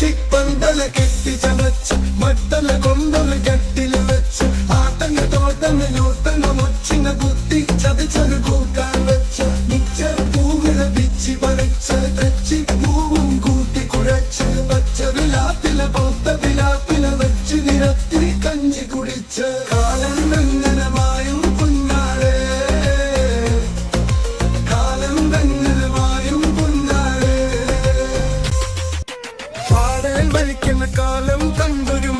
ചിപ്പന്തല കെട്ടി ചതച്ച് മട്ടല കൊണ്ടൊരു കെട്ടില് വെച്ച് ആട്ടങ്ങ തോട്ടങ്ങ ഞൂട്ടങ്ങ മുച്ചിങ്ങ കുത്തി ചതച്ചൊരു കൂട്ടാൻ വെച്ച് മിച്ചർ പൂവില പിച്ചി പറിച്ച് തെച്ചി പൂവും കൂട്ടി കുഴച്ച് പച്ചൊരു ലാപ്പില പൊത്ത പിലാപ്പില വെച്ച് നിരത്തി കഞ്ഞി കുടിച്ച് കാലം വെങ്ങനമായും കുഞ്ഞാളെ കാലം വെങ്ങനമായും കുഞ്ഞാളെ പാടൽ വലിക്കുന്ന കാലം കണ്ടൊരു